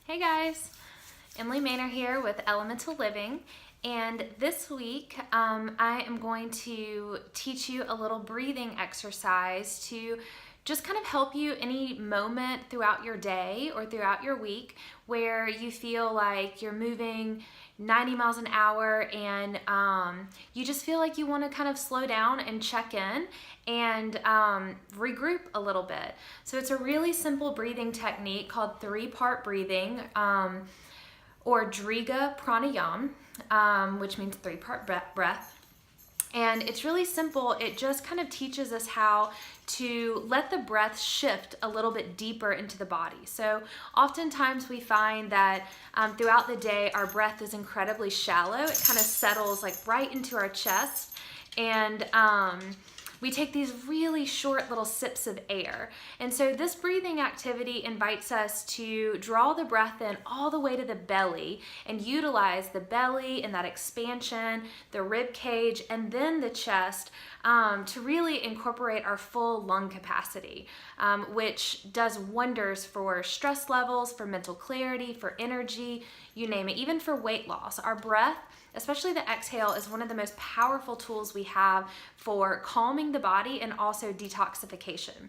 Hey guys, Emily Maynor here with Elemental Living, and this week I am going to teach you a little breathing exercise to just kind of help you any moment throughout your day or throughout your week where you feel like you're moving 90 miles an hour and you just feel like you want to kind of slow down and check in and regroup a little bit. So it's a really simple breathing technique called three-part breathing, or Driga Pranayam, which means three-part breath. And it's really simple. It just kind of teaches us how to let the breath shift a little bit deeper into the body. So oftentimes we find that throughout the day, our breath is incredibly shallow. It kind of settles like right into our chest. And we take these really short little sips of air. And so this breathing activity invites us to draw the breath in all the way to the belly and utilize the belly and that expansion, the rib cage, and then the chest to really incorporate our full lung capacity, which does wonders for stress levels, for mental clarity, for energy, you name it, even for weight loss. Our breath, especially the exhale, is one of the most powerful tools we have for calming the body and also detoxification.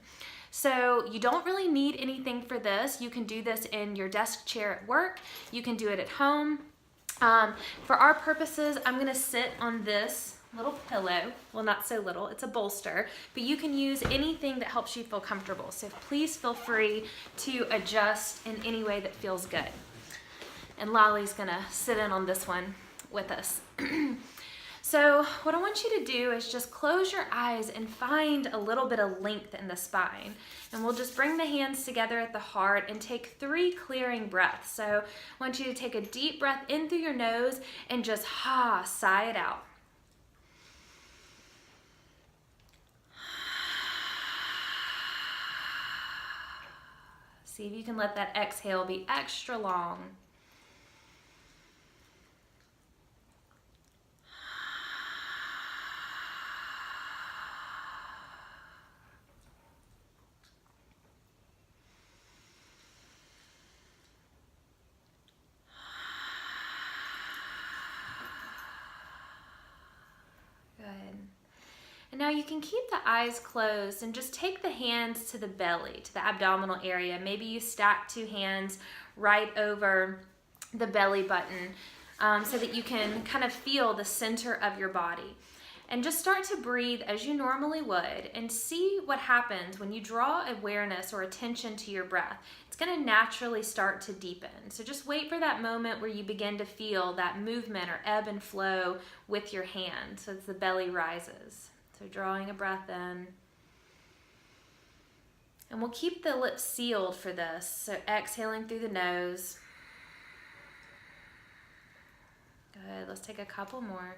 So you don't really need anything for this. You can do this in your desk chair at work. You can do it at home. For our purposes, I'm gonna sit on this little pillow. Well, not so little, it's a bolster, but you can use anything that helps you feel comfortable. So please feel free to adjust in any way that feels good. And Lolly's gonna sit in on this one with us. So what I want you to do is just close your eyes and find a little bit of length in the spine. And we'll just bring the hands together at the heart and take 3 clearing breaths. So I want you to take a deep breath in through your nose and just sigh it out. See if you can let that exhale be extra long. And now you can keep the eyes closed and just take the hands to the belly, to the abdominal area. Maybe you stack 2 hands right over the belly button so that you can kind of feel the center of your body. And just start to breathe as you normally would and see what happens when you draw awareness or attention to your breath. It's going to naturally start to deepen. So just wait for that moment where you begin to feel that movement or ebb and flow with your hand so as the belly rises. So drawing a breath in. And we'll keep the lips sealed for this. So exhaling through the nose. Good. Let's take a couple more.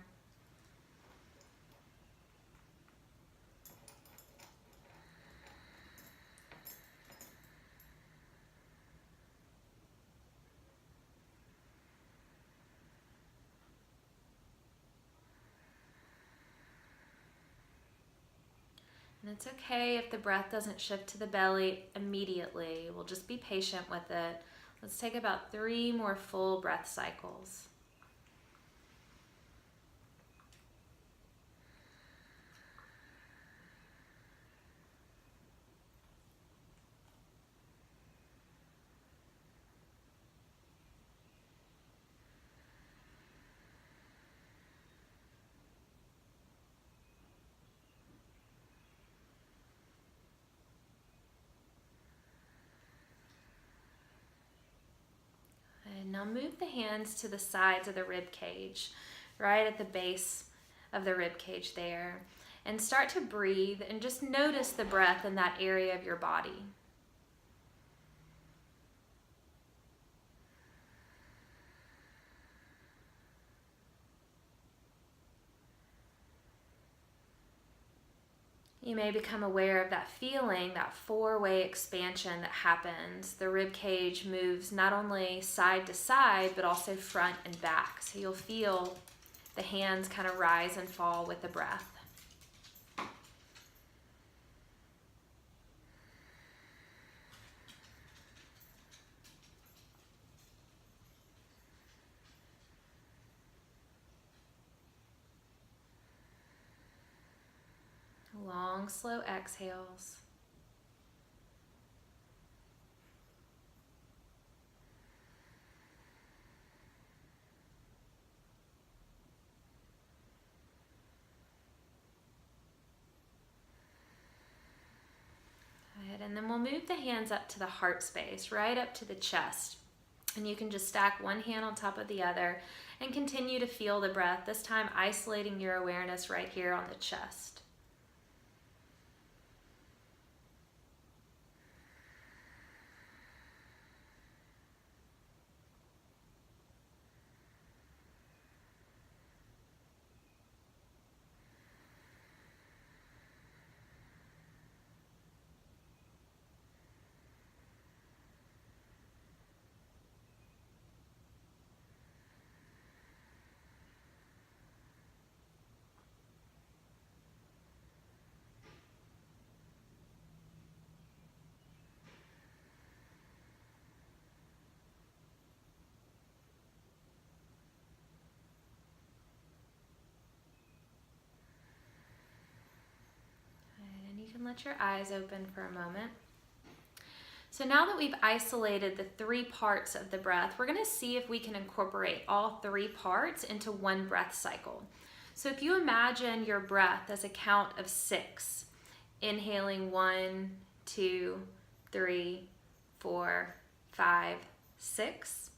And it's okay if the breath doesn't shift to the belly immediately. We'll just be patient with it. Let's take about 3 more full breath cycles. Now move the hands to the sides of the rib cage, right at the base of the rib cage there. And start to breathe and just notice the breath in that area of your body. You may become aware of that feeling, that 4-way expansion that happens. The rib cage moves not only side to side, but also front and back. So you'll feel the hands kind of rise and fall with the breath. long, slow exhales. Good. And then we'll move the hands up to the heart space, right up to the chest. And you can just stack one hand on top of the other and continue to feel the breath, this time isolating your awareness right here on the chest. You can let your eyes open for a moment. So now that we've isolated the 3 parts of the breath, we're going to see if we can incorporate all 3 parts into one breath cycle. So if you imagine your breath as a count of 6, inhaling 1, 2, 3, 4, 5, 6,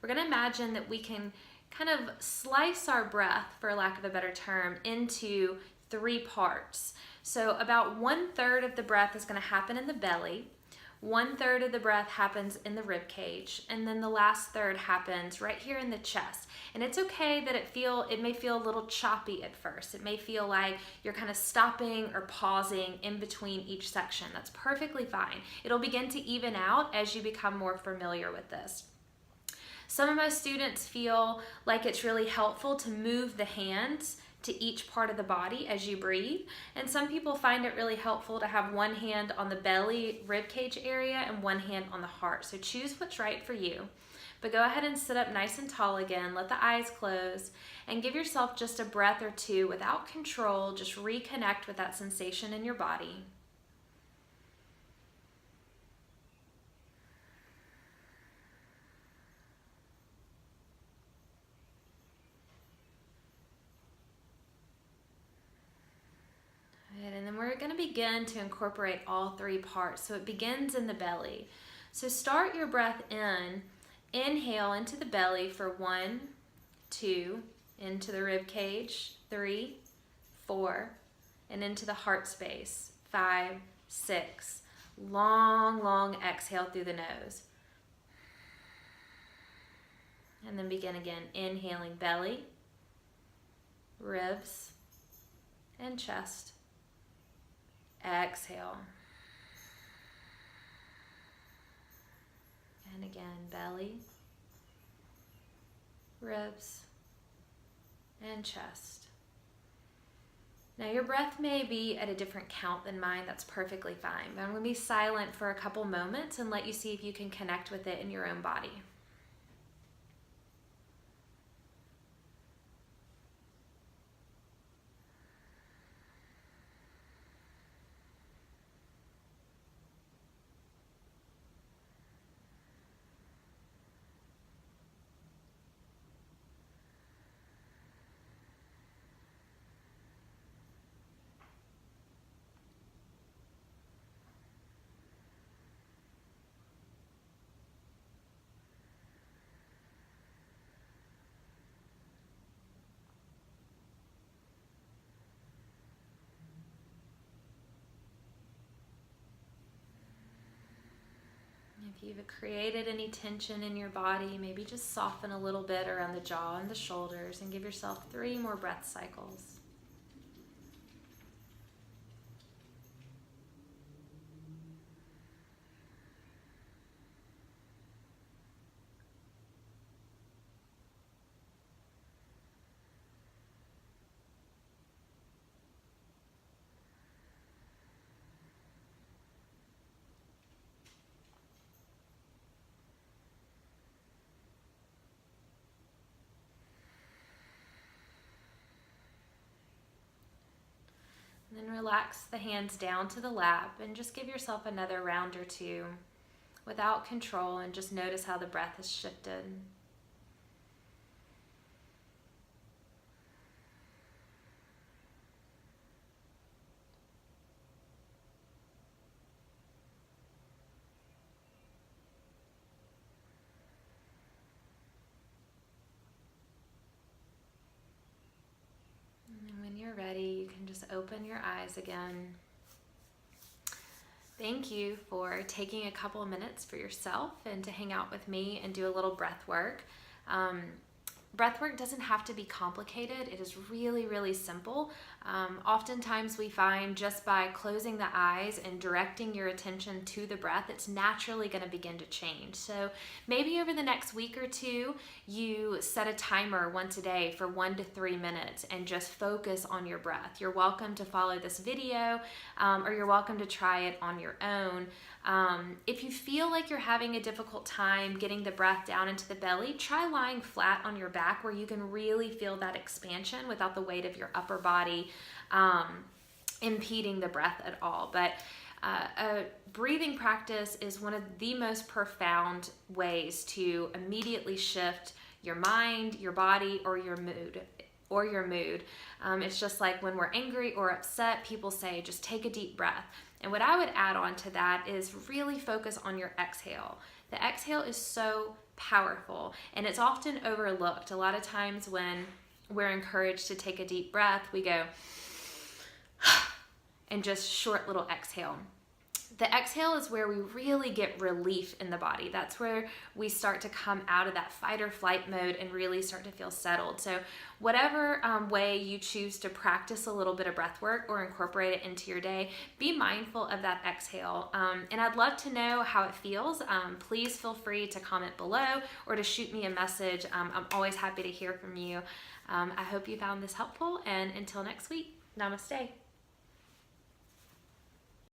we're going to imagine that we can kind of slice our breath, for lack of a better term, into 3 parts. So about 1/3 of the breath is going to happen in the belly, 1/3 of the breath happens in the rib cage, and then the last third happens right here in the chest. And it's okay that it may feel a little choppy at first. It may feel like you're kind of stopping or pausing in between each section. That's perfectly fine. It'll begin to even out as you become more familiar with this. Some of my students feel like it's really helpful to move the hands to each part of the body as you breathe. And some people find it really helpful to have one hand on the belly rib cage area and one hand on the heart. So choose what's right for you. But go ahead and sit up nice and tall again. Let the eyes close and give yourself just a breath or two without control. Just reconnect with that sensation in your body. And then we're going to begin to incorporate all 3 parts. So it begins in the belly. So start your breath in. Inhale into the belly for 1, 2, into the rib cage, 3, 4, and into the heart space, 5, 6. Long, long exhale through the nose. And then begin again, inhaling belly, ribs, and chest. Exhale. And again, belly, ribs, and chest. Now your breath may be at a different count than mine. That's perfectly fine. But I'm going to be silent for a couple moments and let you see if you can connect with it in your own body. If you've created any tension in your body, maybe just soften a little bit around the jaw and the shoulders and give yourself 3 more breath cycles. relax the hands down to the lap and just give yourself another round or two without control, and just notice how the breath has shifted. And when you're ready, you can just open your eyes again. Thank you for taking a couple of minutes for yourself and to hang out with me and do a little breath work. Breath work doesn't have to be complicated. It is really, really simple. Oftentimes we find just by closing the eyes and directing your attention to the breath, it's naturally going to begin to change. So maybe over the next week or two, you set a timer once a day for 1 to 3 minutes and just focus on your breath. You're welcome to follow this video, or you're welcome to try it on your own. If you feel like you're having a difficult time getting the breath down into the belly, try lying flat on your back where you can really feel that expansion without the weight of your upper body impeding the breath at all. But a breathing practice is one of the most profound ways to immediately shift your mind, your body, or your mood. It's just like when we're angry or upset, people say, just take a deep breath. And what I would add on to that is really focus on your exhale. The exhale is so powerful, and it's often overlooked. A lot of times when we're encouraged to take a deep breath, we go and just short little exhale. The exhale is where we really get relief in the body. That's where we start to come out of that fight or flight mode and really start to feel settled. So whatever way you choose to practice a little bit of breath work or incorporate it into your day, be mindful of that exhale. And I'd love to know how it feels. Please feel free to comment below or to shoot me a message. I'm always happy to hear from you. I hope you found this helpful, and until next week, namaste.